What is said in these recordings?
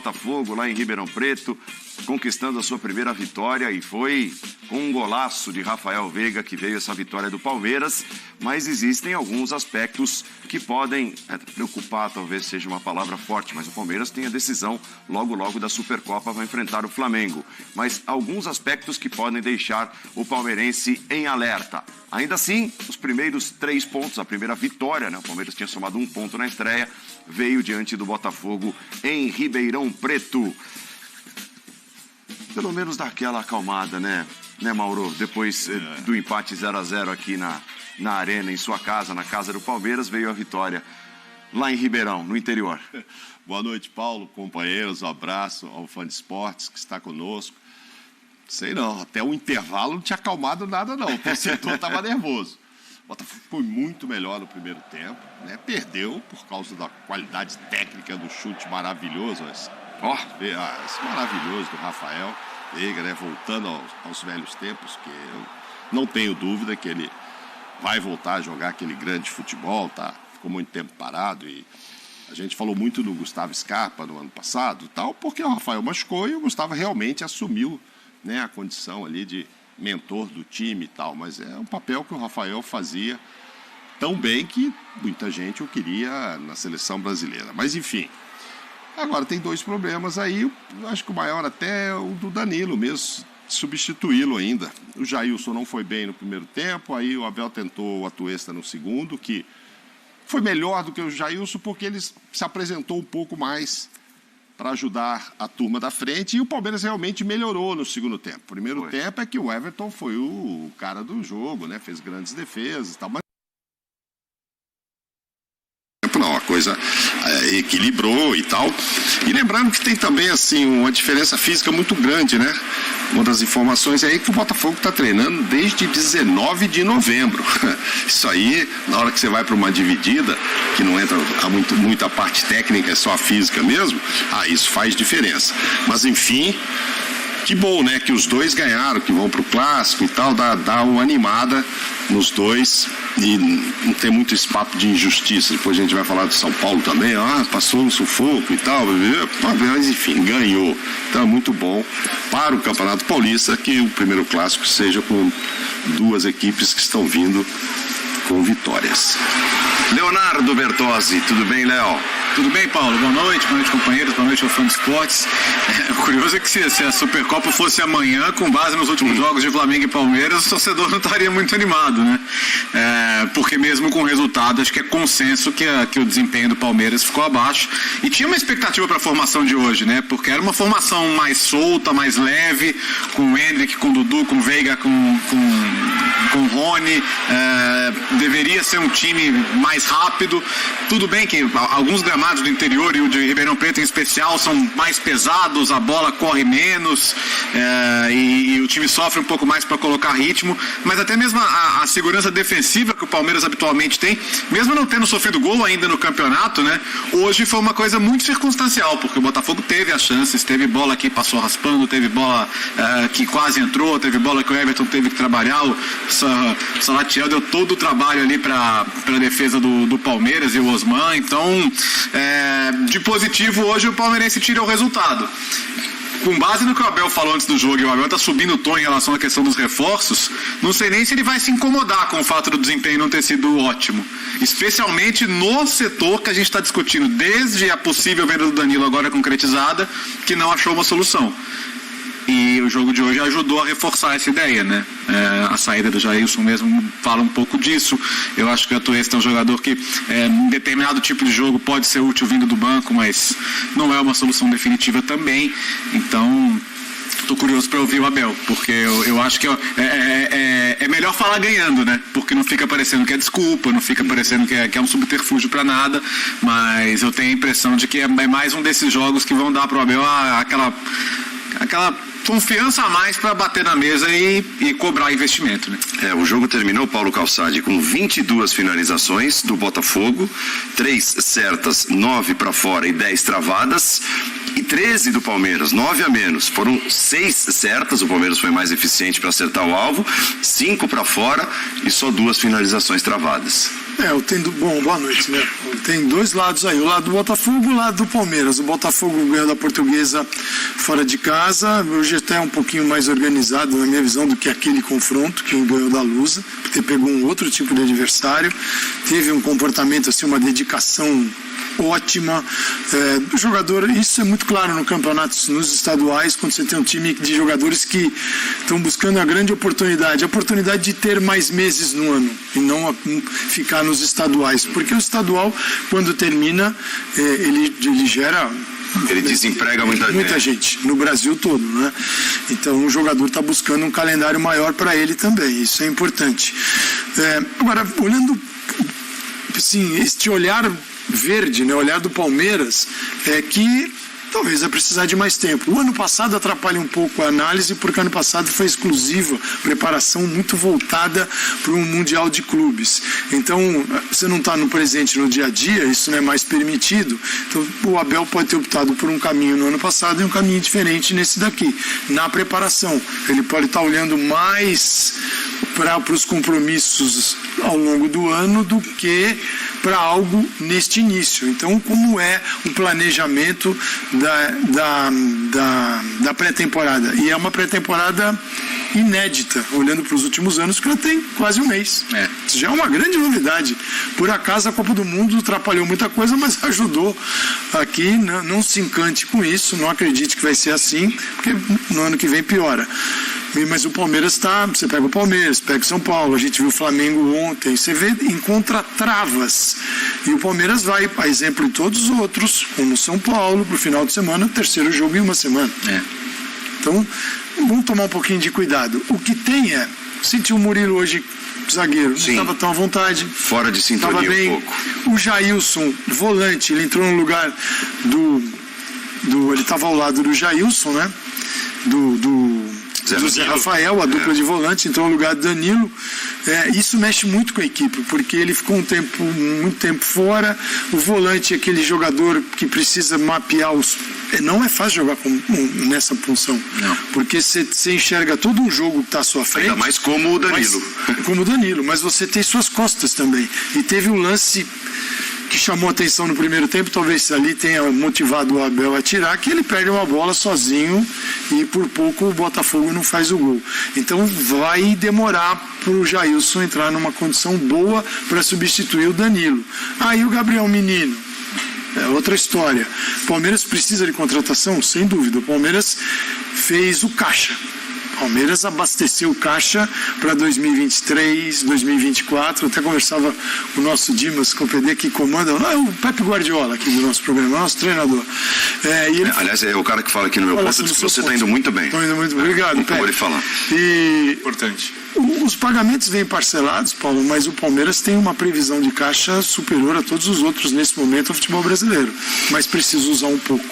Botafogo lá em Ribeirão Preto, conquistando a sua primeira vitória, e foi com um golaço de Rafael Veiga que veio essa vitória do Palmeiras, mas existem alguns aspectos que podem preocupar, talvez seja uma palavra forte, mas o Palmeiras tem a decisão logo da Supercopa, vai enfrentar o Flamengo, mas alguns aspectos que podem deixar o palmeirense em alerta. Ainda assim, os primeiros 3 pontos, a primeira vitória, né? O Palmeiras tinha somado 1 ponto na estreia, veio diante do Botafogo em Ribeirão Preto. Pelo menos dá aquela acalmada, né Mauro? Depois do empate 0-0 aqui na arena, em sua casa, na casa do Palmeiras, veio a vitória lá em Ribeirão, no interior. Boa noite, Paulo, companheiros, um abraço ao fã de esportes que está conosco. Sei não, até o intervalo não tinha acalmado nada não, o torcedor estava nervoso. O Botafogo foi muito melhor no primeiro tempo, né? Perdeu por causa da qualidade técnica do chute maravilhoso, esse maravilhoso do Rafael Veiga, né? Voltando aos velhos tempos, que eu não tenho dúvida que ele vai voltar a jogar aquele grande futebol, tá? Ficou muito tempo parado e a gente falou muito do Gustavo Scarpa no ano passado, tal, porque o Rafael machucou e o Gustavo realmente assumiu, né, a condição ali de mentor do time e tal, mas é um papel que o Rafael fazia tão bem que muita gente o queria na seleção brasileira. Mas enfim, agora tem 2 problemas aí, eu acho que o maior até é o do Danilo mesmo, substituí-lo ainda. O Jailson não foi bem no primeiro tempo, aí o Abel tentou o Atuesta no segundo, que foi melhor do que o Jailson porque ele se apresentou um pouco mais para ajudar a turma da frente, e o Palmeiras realmente melhorou no segundo tempo. Primeiro tempo é que o Everton foi o cara do jogo, né? Fez grandes defesas e tal, mas não, a coisa equilibrou e tal. E lembrando que tem também assim uma diferença física muito grande, né? Uma das informações é que o Botafogo está treinando desde 19 de novembro. Isso aí, na hora que você vai para uma dividida, que não entra muita parte técnica, é só a física mesmo, isso faz diferença. Mas enfim, que bom, né? Que os 2 ganharam, que vão para o clássico e tal, dá uma animada nos 2 e não tem muito esse papo de injustiça. Depois a gente vai falar do São Paulo também, passou um sufoco e tal, mas enfim, ganhou. Então é muito bom para o Campeonato Paulista que o primeiro clássico seja com 2 equipes que estão vindo com vitórias. Leonardo Bertozzi, tudo bem, Léo? Tudo bem, Paulo? Boa noite, companheiros, boa noite ao fã de esportes. O curioso é que se a Supercopa fosse amanhã, com base nos últimos jogos de Flamengo e Palmeiras, o torcedor não estaria muito animado, né? Porque mesmo com o resultado, acho que é consenso que o desempenho do Palmeiras ficou abaixo. E tinha uma expectativa para a formação de hoje, né? Porque era uma formação mais solta, mais leve, com o Endrick, com o Dudu, com o Veiga, com o Rony. Deveria ser um time mais rápido. Tudo bem que alguns gramados do interior e o de Ribeirão Preto em especial são mais pesados, a bola corre menos e o time sofre um pouco mais para colocar ritmo, mas até mesmo a segurança defensiva que o Palmeiras habitualmente tem, mesmo não tendo sofrido gol ainda no campeonato, né? Hoje foi uma coisa muito circunstancial, porque o Botafogo teve as chances, teve bola que passou raspando, teve bola que quase entrou, teve bola que o Everton teve que trabalhar, o Salatiel deu todo o trabalho ali para a defesa do Palmeiras e o Osman. Então, de positivo, hoje o palmeirense tira o resultado. Com base no que o Abel falou antes do jogo, e o Abel está subindo o tom em relação à questão dos reforços, não sei nem se ele vai se incomodar com o fato do desempenho não ter sido ótimo. Especialmente no setor que a gente está discutindo, desde a possível venda do Danilo agora concretizada, que não achou uma solução. E o jogo de hoje ajudou a reforçar essa ideia, né? A saída do Jailson mesmo fala um pouco disso. Eu acho que o Atuesta é um jogador que em determinado tipo de jogo pode ser útil vindo do banco, mas não é uma solução definitiva também. Então, estou curioso para ouvir o Abel, porque eu acho que é melhor falar ganhando, né? Porque não fica parecendo que é desculpa, não fica parecendo que é um subterfúgio para nada, mas eu tenho a impressão de que é mais um desses jogos que vão dar para o Abel aquela confiança a mais para bater na mesa e cobrar investimento, né? O jogo terminou, Paulo Calçade, com 22 finalizações do Botafogo, 3 certas, 9 para fora e 10 travadas, e 13 do Palmeiras, 9 a menos. Foram 6 certas, o Palmeiras foi mais eficiente para acertar o alvo, 5 para fora e só 2 finalizações travadas. Boa noite, né? Tem dois lados aí, o lado do Botafogo e o lado do Palmeiras. O Botafogo ganhou da Portuguesa fora de casa, hoje até é um pouquinho mais organizado, na minha visão, do que aquele confronto que ganhou da Lusa, porque pegou um outro tipo de adversário, teve um comportamento, assim, uma dedicação ótima do jogador. Isso é muito claro no campeonato, nos estaduais, quando você tem um time de jogadores que estão buscando a grande oportunidade, a oportunidade de ter mais meses no ano e não ficar nos estaduais, porque o estadual, quando termina, ele gera... Ele desemprega muita gente no Brasil todo, né? Então o jogador está buscando um calendário maior para ele também, isso é importante. Agora, olhando assim, este olhar verde, né, olhar do Palmeiras, é que talvez vai precisar de mais tempo. O ano passado atrapalha um pouco a análise, porque ano passado foi exclusiva, preparação muito voltada para um Mundial de Clubes. Então, você não está no presente, no dia a dia, isso não é mais permitido. Então, o Abel pode ter optado por um caminho no ano passado e um caminho diferente nesse daqui, na preparação. Ele pode estar olhando mais para os compromissos ao longo do ano do que para algo neste início. Então, como é o planejamento da pré-temporada? E é uma pré-temporada inédita, olhando para os últimos anos, que ela tem quase um mês. Isso já é uma grande novidade. Por acaso, a Copa do Mundo atrapalhou muita coisa, mas ajudou aqui. Não se encante com isso, não acredite que vai ser assim, porque no ano que vem piora. Mas o Palmeiras você pega o Palmeiras, pega o São Paulo, a gente viu o Flamengo ontem, você encontra travas. E o Palmeiras vai, a exemplo de todos os outros, como o São Paulo, para o final de semana, terceiro jogo em uma semana. Então, vamos tomar um pouquinho de cuidado. O que tem sentiu o Murilo hoje, zagueiro, não estava tão à vontade. Fora de sintonia estava bem. Um pouco. O Jailson, volante, ele entrou no lugar ele estava ao lado do Jailson, né? Do Zé Rafael, a dupla de volante, entrou no lugar do Danilo. Isso mexe muito com a equipe, porque ele ficou muito tempo fora. O volante é aquele jogador que precisa mapear não é fácil jogar nessa função, porque você enxerga todo um jogo que está à sua frente. Ainda mais como o Danilo. Mas você tem suas costas também. E teve um lance que chamou a atenção no primeiro tempo, talvez ali tenha motivado o Abel a tirar, que ele perde uma bola sozinho e por pouco o Botafogo não faz o gol. Então vai demorar para o Jailson entrar numa condição boa para substituir o Danilo. Aí o Gabriel Menino, é outra história. O Palmeiras precisa de contratação? Sem dúvida. O Palmeiras fez o caixa. O Palmeiras abasteceu o caixa para 2023, 2024. Eu até conversava com o nosso Dimas, com o PD que comanda, o Pepe Guardiola aqui do nosso programa, nosso treinador. Aliás, é o cara que fala aqui no meu ponto, diz que você está indo muito bem. Estou indo muito bem. Obrigado, Pepe. Acabou de falar. Importante. Os pagamentos vêm parcelados, Paulo, mas o Palmeiras tem uma previsão de caixa superior a todos os outros nesse momento ao futebol brasileiro. Mas precisa usar um pouco.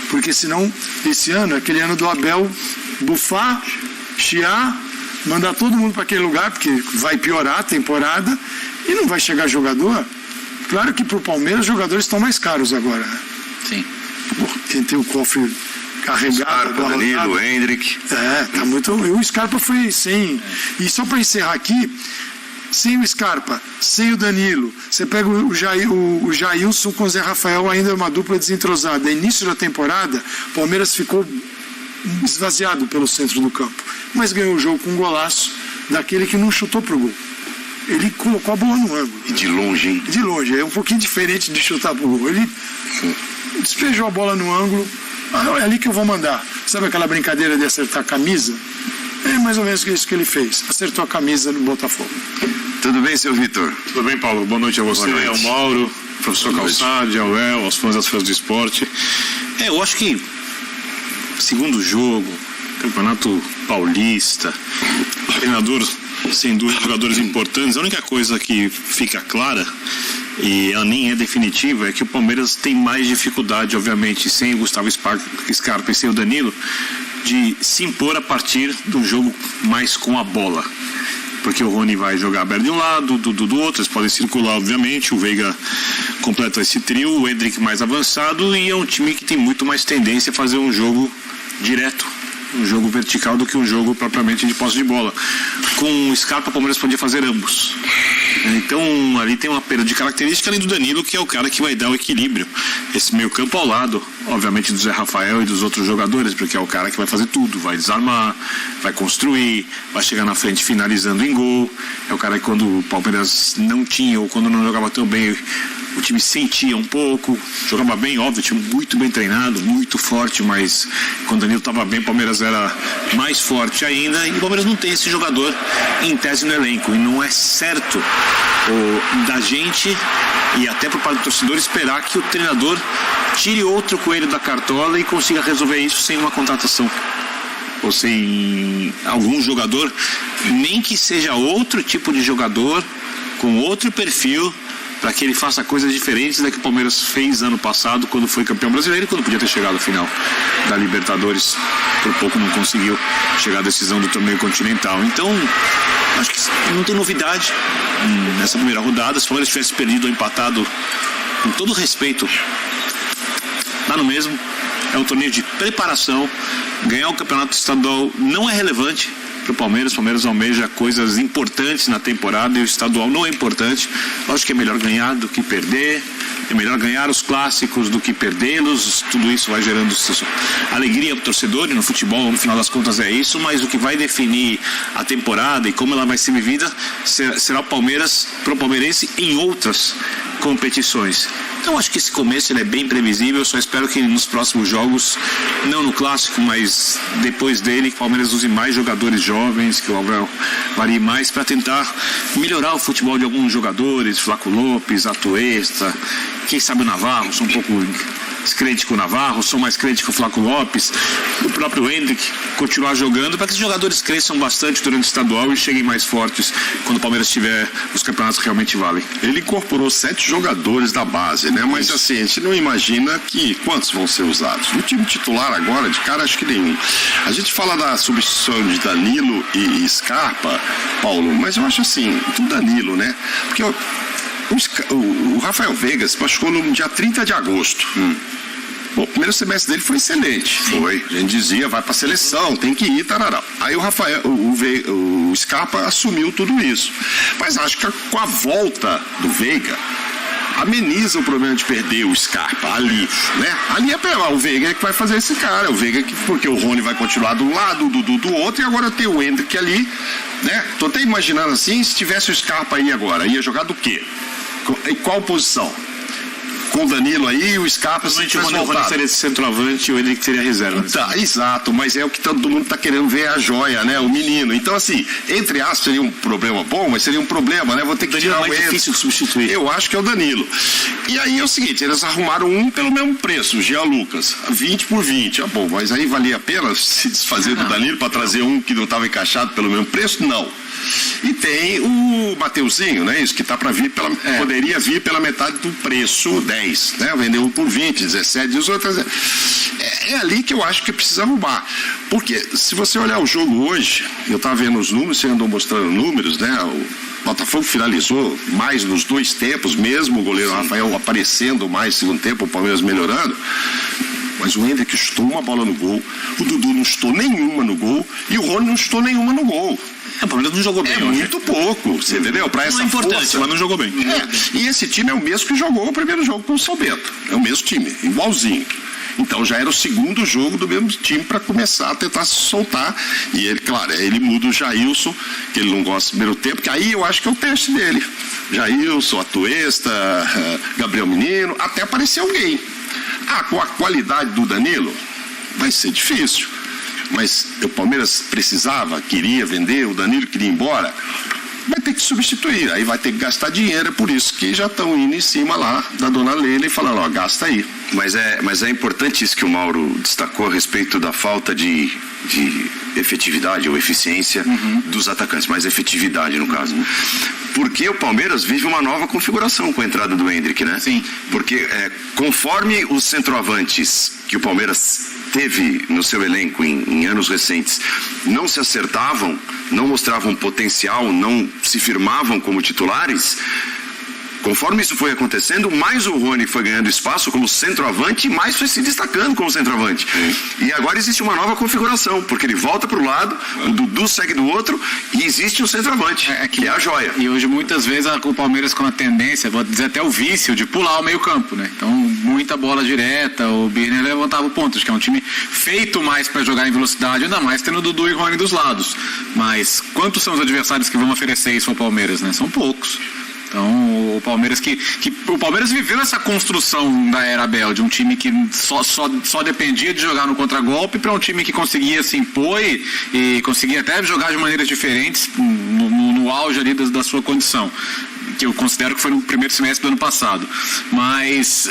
Porque senão, esse ano, aquele ano do Abel bufar, chiar, mandar todo mundo para aquele lugar, porque vai piorar a temporada e não vai chegar jogador. Claro que para o Palmeiras os jogadores estão mais caros agora. Sim. Quem tem o cofre carregado, Scarpa, Danilo, Hendrick. Tá muito. O Scarpa foi sem. E só para encerrar aqui, sem o Scarpa, sem o Danilo, você pega o Jailson com o Zé Rafael, ainda é uma dupla desentrosada. Início da temporada, o Palmeiras ficou esvaziado pelo centro do campo, mas ganhou o jogo com um golaço daquele que não chutou pro gol. Ele colocou a bola no ângulo. E de longe, hein? De longe, é um pouquinho diferente de chutar pro gol. Ele despejou a bola no ângulo. É ali que eu vou mandar. Sabe aquela brincadeira de acertar a camisa? É mais ou menos isso que ele fez. Acertou a camisa no Botafogo. Tudo bem, seu Vitor? Tudo bem, Paulo? Boa noite a você, ao Mauro, professor Calçade, ao El, aos fãs das fãs do esporte. Eu acho que segundo jogo, Campeonato Paulista, treinador, sem dúvida, jogadores importantes. A única coisa que fica clara, e ela nem é definitiva, é que o Palmeiras tem mais dificuldade, obviamente, sem o Gustavo Scarpa e sem o Danilo, de se impor a partir do jogo mais com a bola. Porque o Rony vai jogar aberto de um lado, do outro, eles podem circular, obviamente, o Veiga completa esse trio, o Hendrick mais avançado, e é um time que tem muito mais tendência a fazer um jogo direto um jogo vertical do que um jogo propriamente de posse de bola. Com o Scarpa, o Palmeiras podia fazer ambos. Então ali tem uma perda de característica, além do Danilo, que é o cara que vai dar o equilíbrio. Esse meio campo ao lado, obviamente, do Zé Rafael e dos outros jogadores, porque é o cara que vai fazer tudo, vai desarmar, vai construir, vai chegar na frente finalizando em gol. É o cara que quando o Palmeiras não tinha ou quando não jogava tão bem, o time sentia um pouco, jogava bem, óbvio, time muito bem treinado, muito forte, mas quando o Danilo estava bem, o Palmeiras era mais forte ainda, e o Palmeiras não tem esse jogador em tese no elenco, e não é certo da gente e até por parte do torcedor esperar que o treinador tire outro coelho da cartola e consiga resolver isso sem uma contratação ou sem algum jogador, nem que seja outro tipo de jogador com outro perfil, para que ele faça coisas diferentes da que o Palmeiras fez ano passado, quando foi campeão brasileiro e quando podia ter chegado ao final da Libertadores. Por pouco não conseguiu chegar à decisão do torneio continental. Então, acho que não tem novidade nessa primeira rodada. Se o Palmeiras tivesse perdido ou empatado, com todo respeito, dá no mesmo. É um torneio de preparação. Ganhar o campeonato estadual não é relevante para o Palmeiras. O Palmeiras almeja coisas importantes na temporada e o estadual não é importante. Lógico que é melhor ganhar do que perder, é melhor ganhar os clássicos do que perdê-los. Tudo isso vai gerando alegria para o torcedor, e no futebol, no final das contas, é isso. Mas o que vai definir a temporada e como ela vai ser vivida será o Palmeiras, para o palmeirense, em outras competições. Então acho que esse começo ele é bem previsível. Eu só espero que nos próximos jogos, não no clássico, mas depois dele, que o Palmeiras use mais jogadores jovens, que o Abel varie mais para tentar melhorar o futebol de alguns jogadores, Flaco Lopes, Atuesta, quem sabe o Navarro. Sou um pouco descrente com o Navarro, sou mais crente com o Flaco Lopes, o próprio Hendrick continuar jogando, para que os jogadores cresçam bastante durante o estadual e cheguem mais fortes quando o Palmeiras tiver os campeonatos que realmente valem. Ele incorporou 7 jogadores da base, né? Mas assim, a gente não imagina que quantos vão ser usados. No time titular agora, de cara, acho que nenhum. A gente fala da substituição de Danilo e Scarpa, Paulo, mas eu acho assim, do Danilo, né? Porque o Rafael Veiga se machucou no dia 30 de agosto. Bom, o primeiro semestre dele foi excelente. Foi. A gente dizia, vai pra seleção, tem que ir, tarará. Aí o Scarpa assumiu tudo isso. Mas acho que com a volta do Veiga, ameniza o problema de perder o Scarpa ali, né? Ali é o Veiga que vai fazer esse cara, o Veiga porque o Rony vai continuar do lado do outro, e agora tem o Hendrick ali, né? Tô até imaginando assim, se tivesse o Scarpa aí agora, ia jogar do quê? Em qual posição? Com o Danilo aí, o Scarpa se tivesse voltado. O Rony seria esse centroavante e o Hendrick seria reserva. Tá, exato, mas é o que todo mundo tá querendo ver, a joia, né? O menino. Então, assim, entre aspas, seria um problema bom, mas seria um problema, né? Vou ter que tirar o Hendrick. É difícil de substituir. Eu acho que é o Danilo. E aí é o seguinte, eles arrumaram um pelo mesmo preço, o Jean Lucas, 20 por 20. Ah, bom, mas aí valia a pena se desfazer do Danilo para trazer um que não estava encaixado pelo mesmo preço? Não. E tem o Mateuzinho, né? Isso que tá para vir, poderia vir pela metade do preço, 10, né? Vendeu por 20, 17, 18. É ali que eu acho que precisa arrumar. Porque se você olhar o jogo hoje, eu estava vendo os números, você andou mostrando números, né? O Botafogo finalizou mais nos 2 tempos, mesmo o goleiro Rafael aparecendo mais no segundo tempo, o Palmeiras melhorando. Mas o Hendrick chutou uma bola no gol, o Dudu não chutou nenhuma no gol e o Rony não chutou nenhuma no gol. O Palmeiras não jogou bem. É muito pouco, você entendeu? Para essa não é importante, força, mas não jogou bem. E esse time é o mesmo que jogou o primeiro jogo com o São Bento. É o mesmo time, igualzinho. Então já era o segundo jogo do mesmo time para começar a tentar se soltar. E ele, claro, ele muda o Jailson, que ele não gosta do primeiro tempo, que aí eu acho que é o teste dele. Jailson, Atuesta, Gabriel Menino, até aparecer alguém. Com a qualidade do Danilo, vai ser difícil. Mas o Palmeiras precisava, queria vender, o Danilo queria ir embora, vai ter que substituir, aí vai ter que gastar dinheiro, é por isso que já estão indo em cima lá da dona Leila e falando, gasta aí. Mas é importante isso que o Mauro destacou a respeito da falta de efetividade ou eficiência dos atacantes, mais efetividade no caso. Porque o Palmeiras vive uma nova configuração com a entrada do Hendrick, né? Sim. Porque conforme os centroavantes que o Palmeiras teve no seu elenco em anos recentes não se acertavam, não mostravam potencial, não se firmavam como titulares, Conforme isso foi acontecendo, mais o Rony foi ganhando espaço como centroavante e mais foi se destacando como centroavante. E agora existe uma nova configuração, porque ele volta para o lado, o Dudu segue do outro e existe um centroavante, que é a joia. E hoje muitas vezes o Palmeiras com a tendência, vou dizer até o vício, de pular o meio campo, né? Então muita bola direta, o Birner levantava o ponto, acho que é um time feito mais para jogar em velocidade, ainda mais tendo o Dudu e o Rony dos lados. Mas quantos são os adversários que vão oferecer isso ao Palmeiras, né? São poucos. Então, o Palmeiras o Palmeiras viveu essa construção da era Abel, de um time que só dependia de jogar no contragolpe para um time que conseguia se impor e conseguia até jogar de maneiras diferentes no auge ali da sua condição, que eu considero que foi no primeiro semestre do ano passado. Mas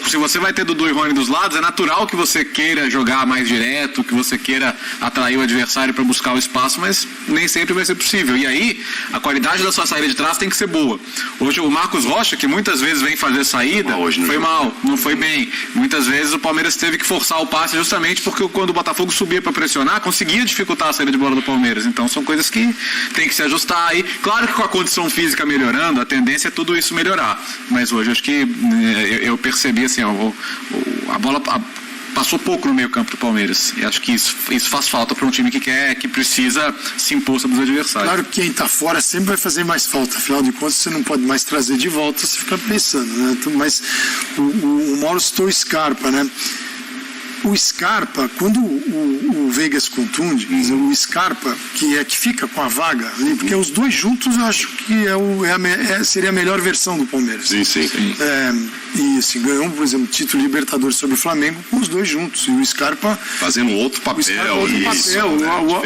se você vai ter Dudu e Rony dos lados, é natural que você queira jogar mais direto, que você queira atrair o adversário para buscar o espaço, mas nem sempre vai ser possível. E aí, a qualidade da sua saída de trás tem que ser boa. Hoje o Marcos Rocha, que muitas vezes vem fazer saída, foi mal, não foi bem. Muitas vezes o Palmeiras teve que forçar o passe justamente porque quando o Botafogo subia para pressionar, conseguia dificultar a saída de bola do Palmeiras. Então são coisas que tem que se ajustar aí. Claro que com a condição física melhorando, a tendência é tudo isso melhorar. Mas hoje acho que eu percebi assim, a bola passou pouco no meio campo do Palmeiras. E acho que isso faz falta para um time que precisa se impor sobre os adversários. Claro que quem está fora sempre vai fazer mais falta. Afinal de contas, você não pode mais trazer de volta, você fica pensando, né? Mas o Mauro citou o Scarpa, né? O Scarpa, quando o Veiga se contunde, o Scarpa, que fica com a vaga ali, porque os dois juntos eu acho que seria a melhor versão do Palmeiras. Sim. E assim, ganhou, por exemplo, título Libertadores sobre o Flamengo com os dois juntos. E o Scarpa fazendo outro papel.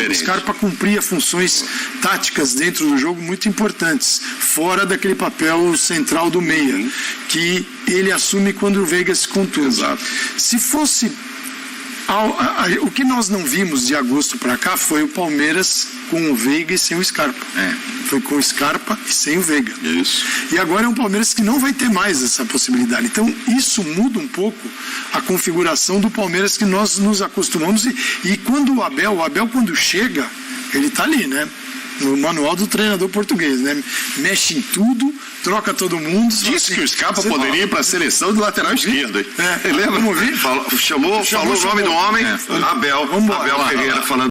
O Scarpa cumpria funções táticas dentro do jogo muito importantes, fora daquele papel central do meia, que ele assume quando o Veiga se contunde. Exato. Se fosse o que nós não vimos de agosto para cá foi o Palmeiras com o Veiga e sem o Scarpa. Foi com o Scarpa e sem o Veiga. Isso. E agora é um Palmeiras que não vai ter mais essa possibilidade. Então, isso muda um pouco a configuração do Palmeiras que nós nos acostumamos. E quando o Abel quando chega, ele está ali, né? No manual do treinador português, né? Mexe em tudo, troca todo mundo. Disse que o Scarpa poderia ir para a seleção de lateral esquerdo, hein? Lembra? Falou o nome do homem, Abel Ferreira falando.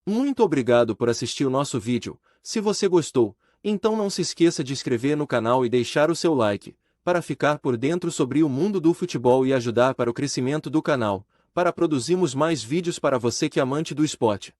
Muito obrigado por assistir o nosso vídeo. Se você gostou, então não se esqueça de inscrever no canal e deixar o seu like, para ficar por dentro sobre o mundo do futebol e ajudar para o crescimento do canal, para produzirmos mais vídeos para você que é amante do esporte.